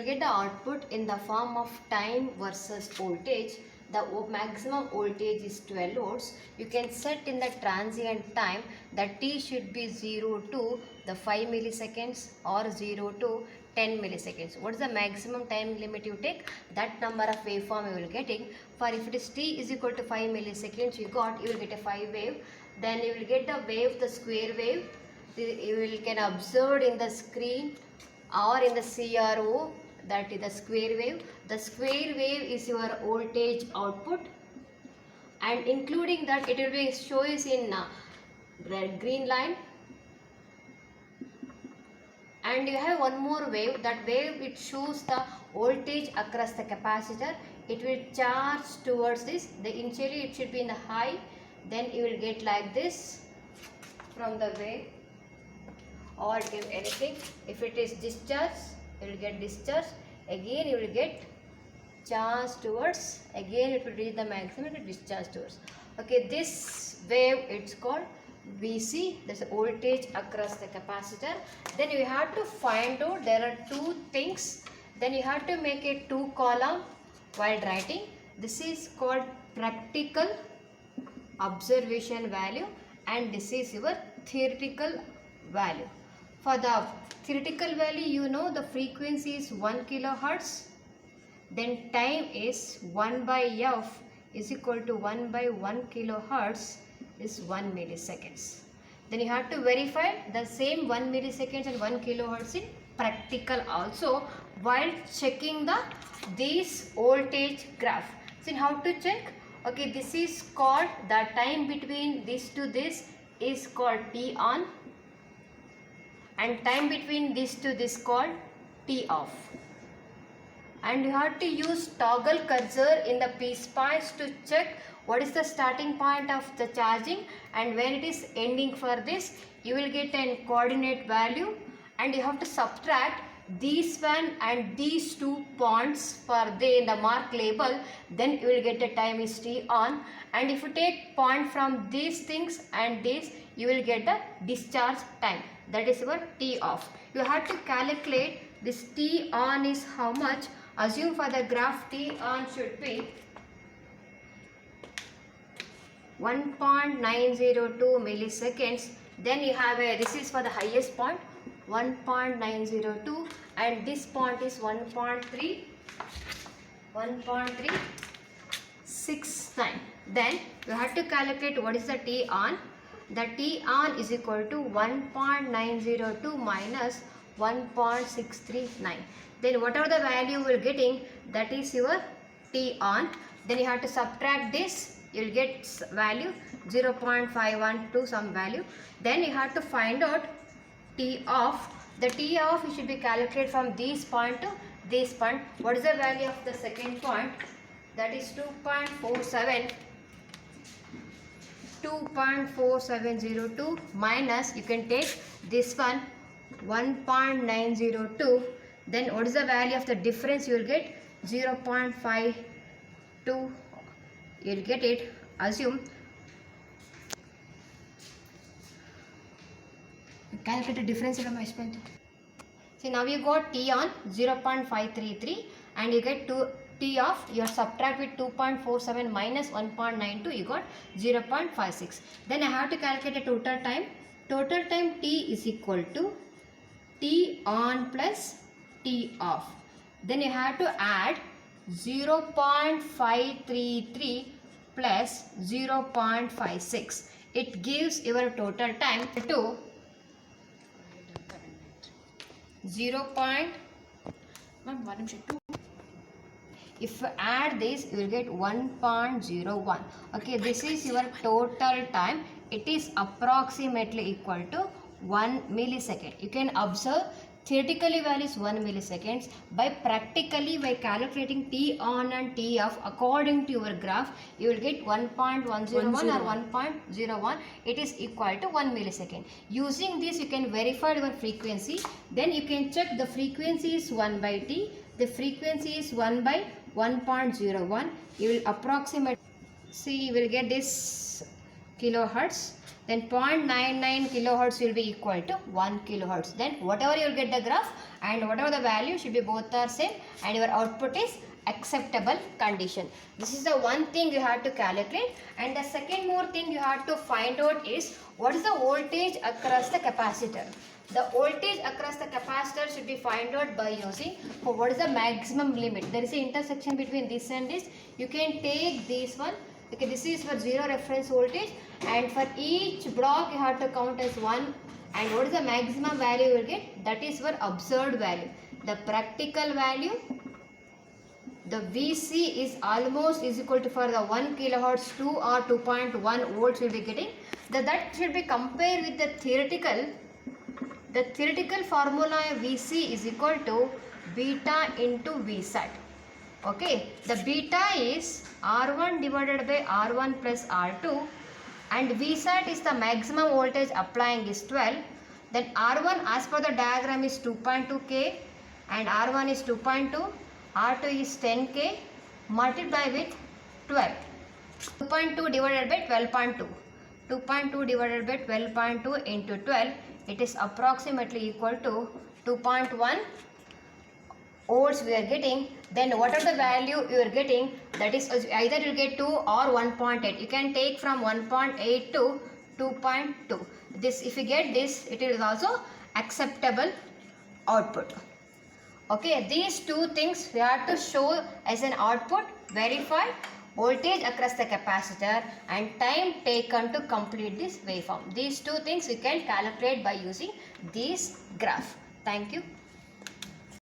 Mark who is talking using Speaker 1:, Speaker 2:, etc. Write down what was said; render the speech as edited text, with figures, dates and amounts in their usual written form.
Speaker 1: will get the output in the form of time versus voltage. The maximum voltage is 12 volts. You can set in the transient time that t should be 0 to the 5 milliseconds or 0 to 10 milliseconds. What is the maximum time limit you take? That number of waveform you will getting. For if it is t is equal to 5 milliseconds, you will get a 5 wave. Then you will get the wave, the square wave. You can observe in the screen or in the CRO, that is the square wave. The square wave is your voltage output, and including that it will be shows in red green line. And you have one more wave. That wave, it shows the voltage across the capacitor. It will charge towards this. Initially it should be in the high, then you will get like this from the wave, or give anything. If it is discharge, you will get discharge. Again you will get charge towards. Again it will reach the maximum, it will discharge towards. Okay, this wave it's called VC. That's voltage across the capacitor. Then you have to find out, there are two things. Then you have to make a 2 column while writing. This is called practical observation value, and this is your theoretical value. For the theoretical value, you know the frequency is 1 kilohertz. Then time is 1 by f is equal to 1 by 1 kilohertz is 1 milliseconds. Then you have to verify the same 1 milliseconds and 1 kilohertz in practical also while checking this voltage graph. So how to check? Okay, this is called, the time between this to this is called T on, and time between this to this called T off. And you have to use toggle cursor in the pspice to check what is the starting point of the charging, and when it is ending. For this you will get a coordinate value, and you have to subtract these one and these 2 points for in the mark label. Then you will get the time is T on, and if you take point from these things and this, you will get the discharge time, that is your T off. You have to calculate this T on is how much. Assume for the graph T on should be 1.902 milliseconds. Then you have this is for the highest point 1.902, and this point is 1.369. Then you have to calculate what is the T on. The T on is equal to 1.902 minus 1.639. Then whatever the value you will getting, that is your T on. Then you have to subtract this, you will get value 0.512 some value. Then you have to find out T off. The T off you should be calculated from this point to this point. What is the value of the second point? That is 2.4702 minus, you can take this one 1.902. Then what is the value of the difference? You will get 0.52. You will get it. Assume calculate the difference from my spent. See, now you got T on 0.533, and you get T off. You subtract with 2.47 minus 1.92, you got 0.56. Then I have to calculate the total time. Total time T is equal to T on plus T off. Then you have to add 0.533 plus 0.56. It gives your total time to 0.1. If you add this, you will get 1.01. Okay, this is your total time. It is approximately equal to 1 millisecond. You can observe theoretically value is 1 milliseconds. By calculating T on and T off according to your graph, you will get 1.101 or 1.01. It is equal to 1 millisecond. Using this, you can verify your frequency. Then you can check the frequency is 1 by T. The frequency is 1 by 1.01. You will approximate. See, you will get this kilohertz. then 0.99 kilohertz will be equal to 1 kilohertz. Then whatever you will get the graph and whatever the value should be both are same and your output is acceptable condition. This is the one thing you have to calculate, and the second more thing you have to find out is what is the voltage across the capacitor. The voltage across the capacitor should be found out by using for what is the maximum limit. There is an intersection between this and this. You can take this one. Okay, this is for 0 reference voltage, and for each block you have to count as 1, and what is the maximum value you will get? That is for observed value. The practical value, the VC is almost is equal to for the 1 kilohertz 2 or 2.1 volts will be getting. That should be compared with the theoretical. The theoretical formula of VC is equal to beta into Vsat. Okay, the beta is R1 divided by R1 plus R2, and Vsat is the maximum voltage applying is 12. Then R1 as per the diagram is 2.2 K and R1 is 2.2, R2 is 10 K, multiply with 12. 2.2 divided by 12.2. 2.2 divided by 12.2 into 12, it is approximately equal to 2.1 volts we are getting. Then what are the value you are getting? That is either you get 2 or 1.8. You can take from 1.8 to 2.2. This, if you get this, it is also acceptable output. Okay, these two things we have to show as an output, verify voltage across the capacitor and time taken to complete this waveform. These two things we can calculate by using this graph. Thank you.